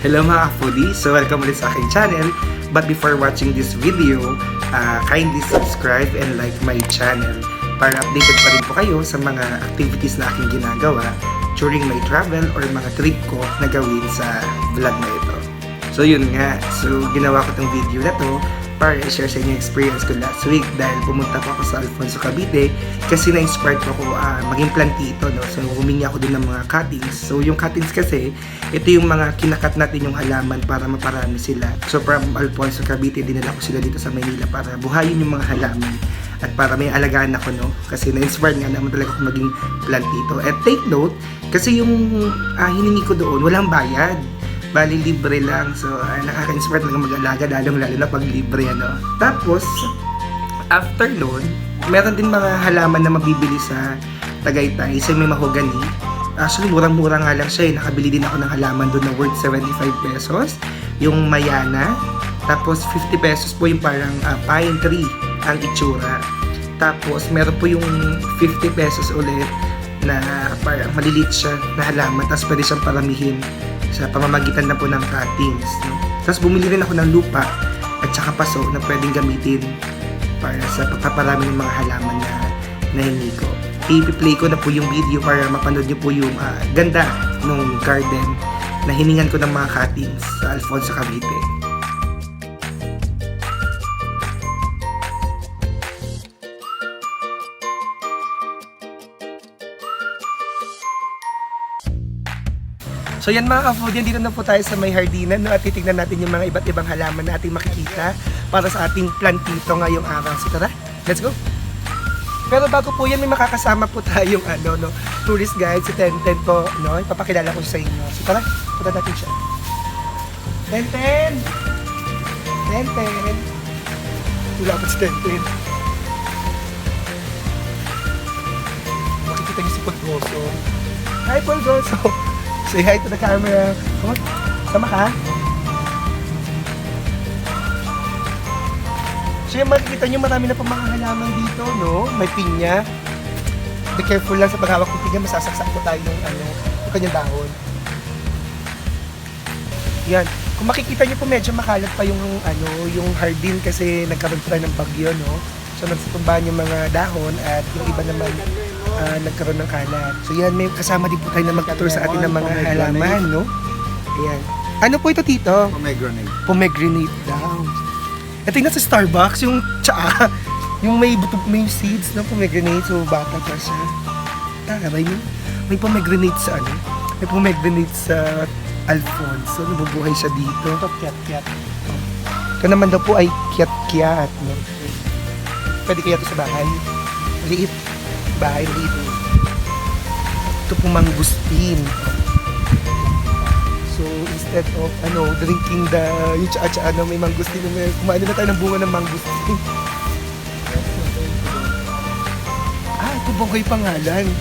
Hello mga foodies! So welcome ulit sa aking channel. But before watching this video, kindly subscribe and like my channel para updated pa rin po kayo sa mga activities na aking ginagawa during my travel or mga trip ko na gawin sa vlog na ito. So yun nga, so ginawa ko tong video na to para i-share sa inyo experience ko last week dahil pumunta po ako sa Alfonso, Cavite kasi na-inspired po ako maging plantito, no? So humingi ako din ng mga cuttings. So yung cuttings kasi, ito yung mga kinakat natin yung halaman para maparami sila. So from Alfonso, Cavite, dinala ko sila dito sa Maynila para buhayin yung mga halaman at para may alagaan ako, no? Kasi na-inspired nga naman talaga ako maging plantito. At take note, kasi yung hiningi ko doon, walang bayad. Bali, libre lang. So, nakaka-inspire talaga mag-alaga, lalo na pag libre, ano. Tapos, after nun, meron din mga halaman na mabibili sa Tagaytay. So, may mahogany. Actually, murang-mura nga lang siya. Nakabili din ako ng halaman doon na worth 75 pesos. Yung mayana. Tapos, 50 pesos po yung parang pine tree ang itsura. Tapos, meron po yung 50 pesos ulit na parang maliliit siya na halaman. Tapos, pwede siyang paramihin sa pamamagitan na po ng cuttings, no? Tapos bumili rin ako ng lupa at saka paso na pwedeng gamitin para sa pagpaparami ng mga halaman na hindi ko. I-play ko na po yung video para mapanood nyo po yung ganda ng garden na hiningan ko ng mga cuttings sa Alfonso, Cavite. So yan mga ka-foodie, dito na po tayo sa may hardinan, no? At titignan natin yung mga iba't ibang halaman na ating makikita para sa ating plantito ngayong araw. So tara, let's go! Pero bago po yan, may makakasama po tayong no, tourist guide, si Tenten po, no? Ipapakilala ko sa inyo. So tara, punta natin siya. Tenten! Tenten! Wala pa si Tenten. Makikita niyo si Pulgoso. Hi Pulgoso! Say hi to the camera. Come on. Sama ka. So yung makikita nyo, marami na pang mga halaman dito, no? May pinya. Be careful lang sa paghawak ng pinya, masasaksak po tayo yung kanyang dahon. Yan. Kung makikita nyo po, medyo makalat pa yung, yung hardin kasi nagkaroon pa ng bagyo, no? So nagsatumbahan yung mga dahon at yung iba naman nagkaroon ng kalat. So yan, may kasama din po tayo na mag-tour sa atin ng mga halaman, no? Ayan. Ano po ito, Tito? Pomegranate. Pomegranate daw. Ito yung nasa Starbucks, yung tsaa, yung may seeds ng pomegranate, so bata pa siya. Taray, may pomegranate sa may pomegranate sa Alfonso, nabubuhay siya dito. Ito, kiat-kiat. Ito naman daw po ay kiat-kiat, no? Pwede kaya ito sa bahay? Maliit. Bahay dito. Ito po mangustin. So instead of drinking yung tsaa-tsaa na may mangustin, kumain na tayo ng bunga ng mangustin. Ito bongay pangalan.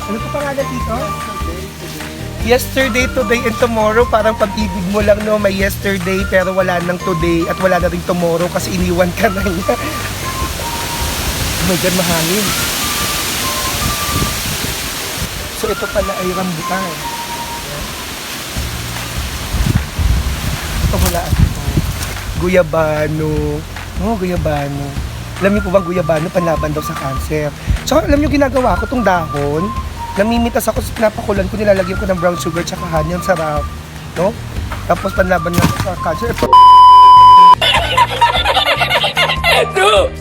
Ano po pangalan dito? Yesterday, today, and tomorrow. Parang pag-ibig mo lang, no? May yesterday pero wala nang today at wala na rin tomorrow kasi iniwan ka na niya. Oh my God, mahangin. So ito pala ay rambutan. Ito wala guyabano. Oh, guyabano. Alam niyo po bang guyabano panlaban daw sa cancer? So alam niyo ginagawa ko tong dahon, namimitas ako, pinapakulan ko, nilalagyan ko ng brown sugar tsaka honey, ang sarap, no? Tapos panlaban nga sa cancer. No!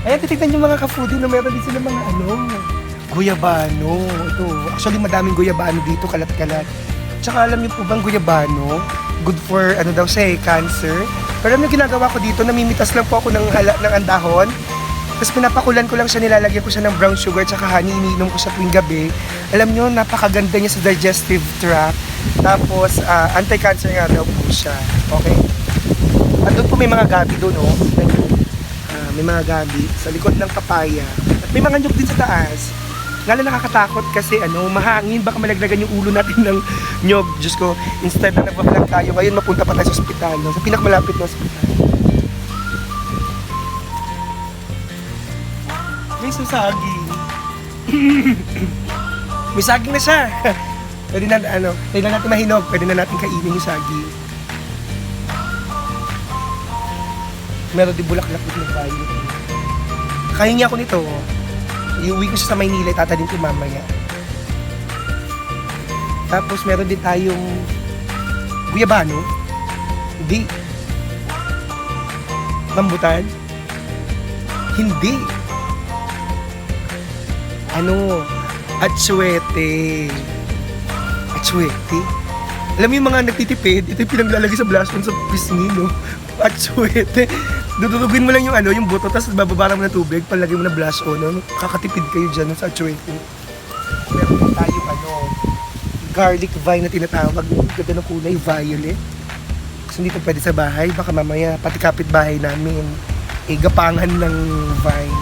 Ayan, titignan yung mga ka-foodie na meron din sila mga guyabano. Ito, actually madaming guyabano dito, kalat-kalat. Tsaka alam niyo po bang guyabano, good for daw siya cancer. Pero alam niyo ginagawa ko dito, namimitas lang po ako ng andahon. Tapos pinapakulan ko lang siya, nilalagyan ko siya ng brown sugar tsaka honey, iniinom ko siya tuwing gabi. Alam niyo, napakaganda niya sa digestive tract. Tapos, anti-cancer nga daw po siya. Okay? At doon po may mga gabi doon, no? May mga gabi sa likod ng papaya. At may mga nyug din sa taas. Nga lang nakakatakot kasi mahangin, baka malaglagan yung ulo natin ng nyug. Diyos ko, instead na nagpa-vlog tayo, ngayon mapunta pa tayo sa ospital, no? Sa pinakamalapit na ospital. May saging. May saging na siya. Pwede na, pwede na natin mahinog. Pwede na natin kainin yung saging. Meron din bulaklak dito ng violet. Kain niya ako nito. Iuwi ko siya sa Maynila, itatanim ko mamaya. Tapos meron din tayong guyabano. Hindi. Rambutan. Hindi. Atsuete. Atsuete. Alam mo yung mga nagtitipid, ito yung pinaglalagay sa blush on sa pisngi, no? Atsuete. Dudurugin mo lang yung buto, tapos bababara mo ng tubig, palagay mo na blush on, no? Kakatipid kayo dyan sa atsuete. Meron tayong garlic vine na tinatawag, ganda ng kulay, violet. Kasi hindi ito pwede sa bahay, baka mamaya pati kapitbahay namin, gapangan ng vine.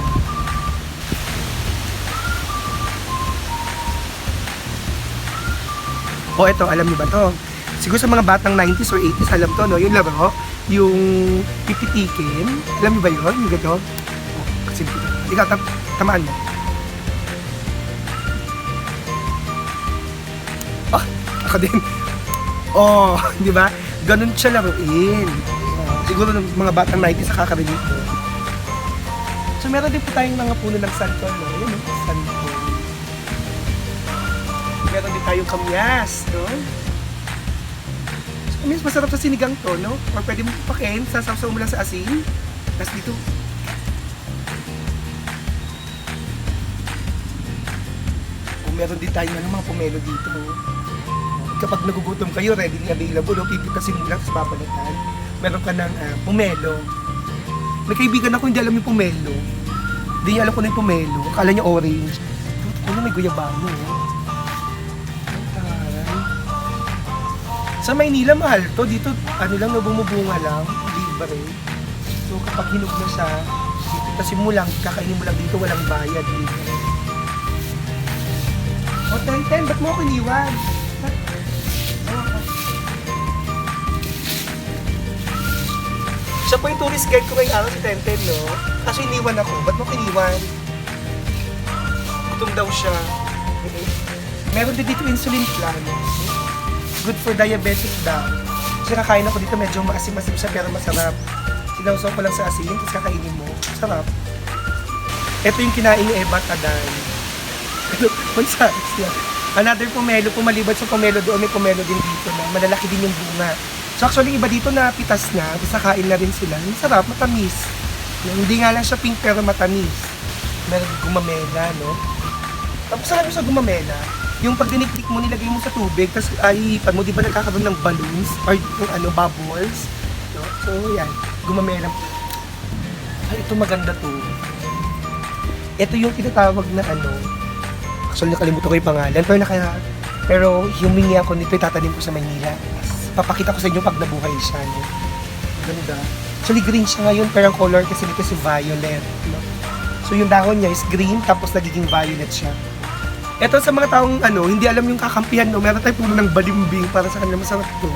Ito, alam niyo ba to? Siguro sa mga batang 90s or 80s, alam to, no? Yung laro, yung pipitikin. Alam niyo ba yun? Yung gato? Kasi, ikaw, tamaan mo. Ako din. Di ba? Ganun siya laruin. Siguro ng mga batang 90s nakakarinig mo. So, meron din po tayong mga puno ng santol, no? Yan, no? Santol. Meron din tayong kamyas, no? So, kamyas, masarap sa sinigang to, no? Or pwede mo papakin, sasawsaw mo lang sa asin. Tapos dito. Meron din tayong mga pomelo dito. Kapag nagugutom kayo, ready available, no? Pipitasin mo lang, tapos babalatan. Meron ka ng pomelo. May kaibigan ako, hindi alam yung pomelo. Hindi niya alam kung ano yung pomelo. Akala niya orange. May guyabano, no? Sa Maynila, mahal to. Dito, lang, bumubunga lang. Libre. So, kapag hinog na siya, pipitasin mo lang, kakainin mo lang dito, walang bayad. Libre. Ten, ba't mo ako iniwan? Siya po yung tourist guide ko kay Aaron si Tenten, no? Kasi iniwan ako. Ba't mo iniwan? Gutom daw siya. Meron din dito insulin plan. Good for diabetic daw. Kasi kakain ako dito, medyo maasim-asim siya pero masarap. Sinawsaw ko lang sa asin, tapos kakainin mo. Sarap. Ito yung kinain ni Eva Tadan. Ito, mansayos niya. Another pomelo, pumalibad sa pomelo doon, may pomelo din dito na malalaki din yung bunga. So actually, iba dito na pitas na, tapos nakain na rin sila. Ang sarap, matamis. Hindi nga lang siya pink pero matamis. Meron gumamela, no? Tapos alam mo sa gumamela, yung pag diniklik mo, nilagay mo sa tubig, tapos ihipan mo, di ba nagkakaroon ng balloons or yung bubbles? No? So yan, gumamela. Ay, ito maganda to. Ito yung tinatawag na actually nakalimutan ko yung pangalan, pero humingi ako nito, itatanim ko sa Maynila. Papakita ko sa inyo pag nabuhay siya. No? Ganda. Actually green siya ngayon, pero ang color kasi nito si violet. No? So yung dahon niya is green, tapos nagiging violet siya. Ito sa mga taong hindi alam yung kakampihan, no? Meron tayong puno ng balimbing para sa kanila masarap to.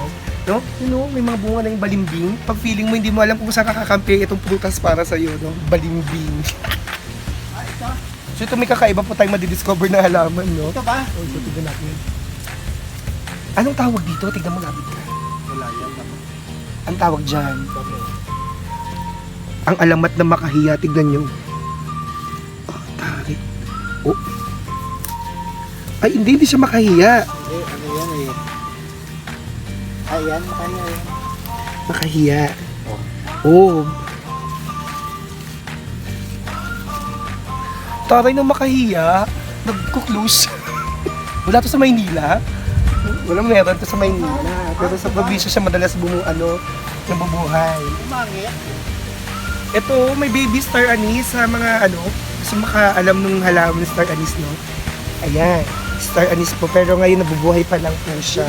No? May mga bunga na yung balimbing. Pag feeling mo hindi mo alam kung saan kakakampi itong prutas para sa iyo, no? Balimbing. So ito may kakaiba po tayong madidiscover na halaman, no? Ito ba? Ito, tignan natin. Anong tawag dito? Tignan mo, lapit ka. Wala yan. Ang tawag dyan. Ang alamat na makahiya, tignan nyo. Tarik. Ay, hindi siya makahiya. Ano yan eh? Ayan, kanya eh. Makahiya. Oh. Taray na makahiya. Nagkuklose. Wala to sa Maynila. Walang meron to sa Maynila. Pero sa probinsya siya madalas nabubuhay. Umangit. Ito, may baby star anise sa mga gusto makaalam ng halaman ng star anise, no? Ayan, star anise po. Pero ngayon nabubuhay pa lang po siya.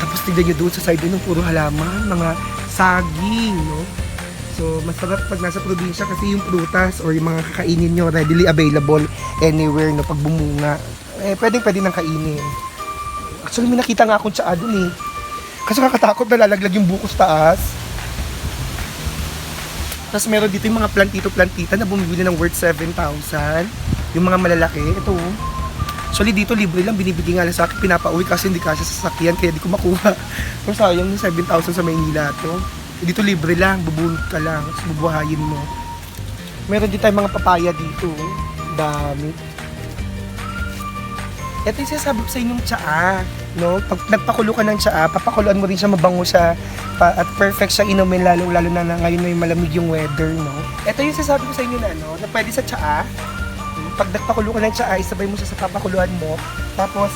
Tapos tignan nyo doon sa side ng puro halaman, mga saging, no? So, masarap pag nasa probinsya kasi yung prutas or yung mga kakainin nyo readily available anywhere, no? Pag bumunga. Pwede nang kainin. Actually, may nakita nga akong tsaa dun eh. Kasi kakatakot na lalaglag yung buko sa taas. Tapos meron dito yung mga plantita na bumibili ng worth 7,000. Yung mga malalaki. Ito. Actually dito libre lang, binibigay nga lang sa akin, pinapauwi kasi hindi kasi sa sasakyan kaya di ko makuha. Pero sayang yung 7,000 sa Maynila to. Dito libre lang, bubunot ka lang, tapos bubuhayin mo. Meron din tayong mga papaya dito. Dami. Ito yung sinasabi ko sa inyong tsaa. No? Pag nagpakulo ka ng tsaa, papakuluan mo rin siya, mabango siya. At perfect siya inumin, lalo na ngayon na yung malamig yung weather. No? Ito yung sinasabi ko sa inyo na, na pwede sa tsaa. Pag nagpakulo ka ng tsaa, isabay mo siya sa papakuluan mo. Tapos,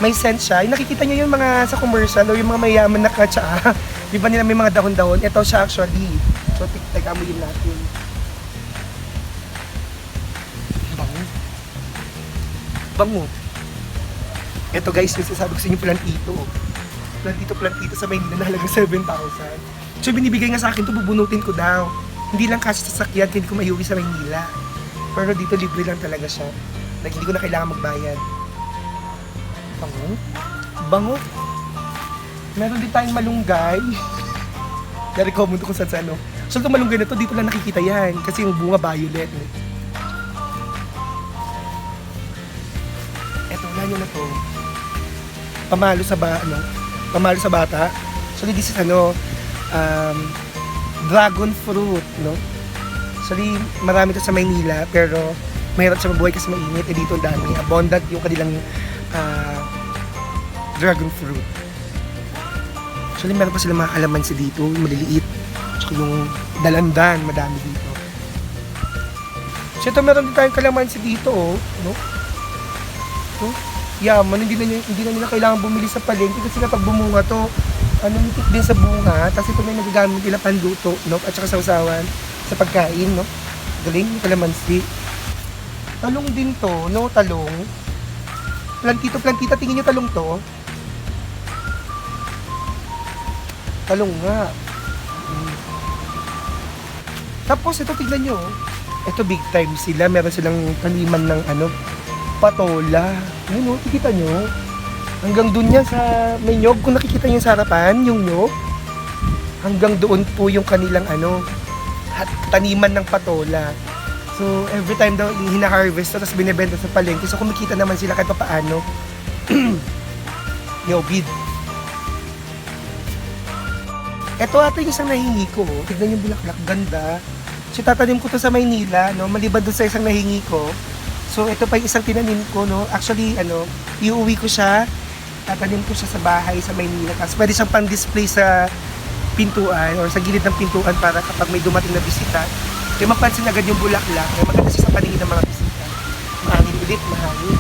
may scent siya. Yung nakikita nyo yung mga sa commercial o yung mga mayaman na tsaa. Di ba nila may mga dahon-dahon? Ito siya actually. So, amuyin natin. Bango. Bango. Ito guys, yung sinasabi ko sa inyo, plantito sa Maynila na halagang 7,000. So binibigay nga sa akin to, bubunutin ko daw. Hindi lang kasi sa sakyan, hindi ko maiuwi sa Maynila. Pero dito libre lang talaga siya. Like, hindi ko na kailangan magbayad. Bango? Bango? Meron din tayong malunggay. Na-recommend ko kung saan sa ano. So itong malunggay na to, dito lang nakikita yan. Kasi yung bunga violet. Eto, wala nyo na to. Pamalo sa bata. So this is dragon fruit, no? Actually, marami to sa Maynila, pero mahirap siya mabuhay kasi mainit. Dito ang dami. Abundant yung kanilang dragon fruit. Actually, meron pa silang mga kalamansi dito, maliliit. Tsaka yung dalandan, madami dito. So ito, meron din tayong kalamansi dito, no? No? Yaman, hindi na nila kailangan bumili sa palengke kasi kapag bumunga to, nitik din sa bunga, tapos ito na yung nagagamit nila panluto, no? At saka sausawan sa pagkain, no? Galing yung kalamansi. Talong din to, no? Talong. Plantita, tingin nyo talong to. Talong nga. Tapos ito, tignan nyo. Ito big time sila, meron silang taniman ng patola. Yun o, nakikita nyo. Hanggang doon yan sa may nyog. Kung nakikita nyo sa harapan, yung nyog, hanggang doon po yung kanilang taniman ng patola. So, every time daw hina-harvest, tapos binibenta sa palengke. So, kumikita naman sila kahit paano. Yobid. Ito ata yung isang nahingi ko. Tignan yung bulaklak, ganda. So, tatanim ko to sa Maynila, no? Maliban doon sa isang nahingi ko. So, ito pa yung isang tinanim ko, no? Actually, iuwi ko siya, tatanim ko siya sa bahay, sa Maynila. Tapos, pwede siyang pang-display sa pintuan or sa gilid ng pintuan para kapag may dumating na bisita, kaya mapansin agad yung bulaklak, kaya maganda siya sa paningin ng mga bisita. Mahangin ulit, mahangin.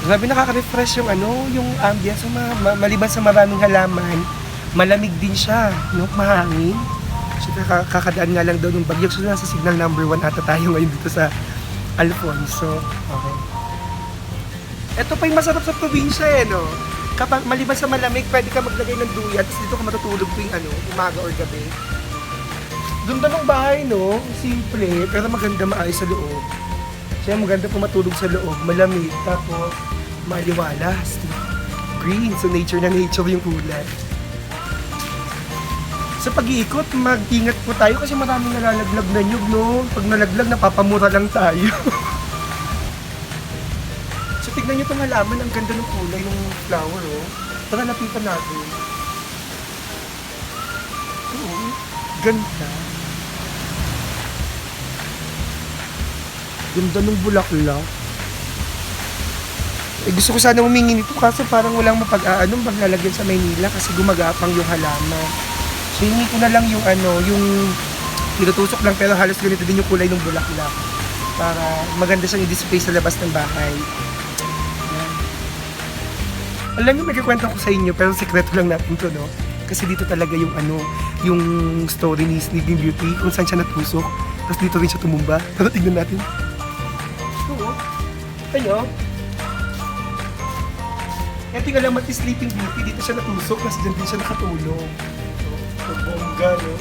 Grabe, nakaka-refresh yung yung ambience. So, maliban sa maraming halaman, malamig din siya, no? Mahangin. So, kakadaan nga lang daw ng bagyo. So, nasa signal number 1 ata tayo ngayon dito sa Alfonso. Okay. Ito pa yung masarap sa probinsya, no? Kapag maliban sa malamig, pwede ka maglagay ng duyan, tapos dito ka matutulog tuwing umaga or gabi. Ganda ng bahay, no? Simple, pero maganda maayos sa loob. Siya maganda po matulog sa loob, malamig, tapos maliwalas. Green, so nature na nature yung kulay. Sa pag-iikot, mag-ingat po tayo kasi maraming nalalaglag na nyug, no? Pag nalaglag, napapamura lang tayo. So, tignan nyo itong halaman. Ang ganda ng kulay ng flower, oh. Tara, lapitan natin. Oo, ganda. Ganda ng bulaklak. Gusto ko sana humingi nito kasi parang walang mapag-aanong bang lalagyan sa Maynila kasi gumagapang yung halaman. So, hingi ko na lang yung yung tinutusok lang pero halos ganito din yung kulay ng bulaklak para maganda siyang i-display sa labas ng bahay. Yan. Alam niyo, may kikwento ko sa inyo pero sekreto lang natin to, no? Kasi dito talaga yung yung story ni Sleeping Beauty kung saan siya natusok. Tapos dito rin siya tumumba. Pero tignan natin. Oo. Ano? Ito yung alamat ni Sleeping Beauty. Dito siya natusok. Tapos dyan din siya nakatulong. Bongga, no?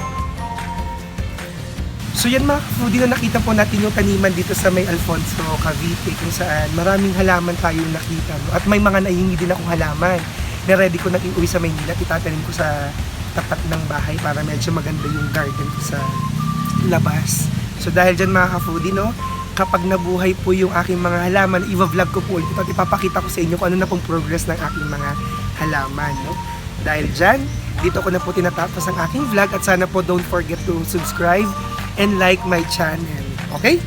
So yan mga ka-foodie, na nakita po natin yung taniman dito sa may Alfonso, Cavite, kung saan maraming halaman tayong nakita, no? At may mga naihingi din akong halaman na ready ko nang iuwi sa Maynila, itatanim ko sa tapat ng bahay para medyo maganda yung garden ko sa labas. So dahil dyan mga ka-foodie, no, kapag nabuhay po yung aking mga halaman, i-vlog ko po ulit ito at ipapakita ko sa inyo kung ano na pong progress ng aking mga halaman. No? Dahil dyan, dito ko na po tinatapos ang aking vlog at sana po don't forget to subscribe and like my channel. Okay?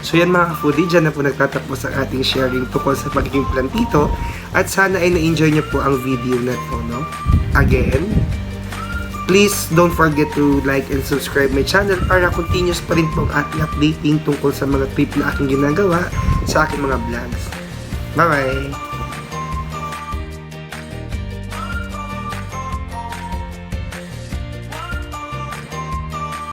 So yan mga ka-foodie, dyan na po nagtatapos ang ating sharing tungkol sa pagiging plantito at sana ay na-enjoy nyo po ang video na to, no? Again, please don't forget to like and subscribe my channel para continuous pa rin po ang ating updating tungkol sa mga trip na aking ginagawa sa aking mga vlogs. Bye-bye!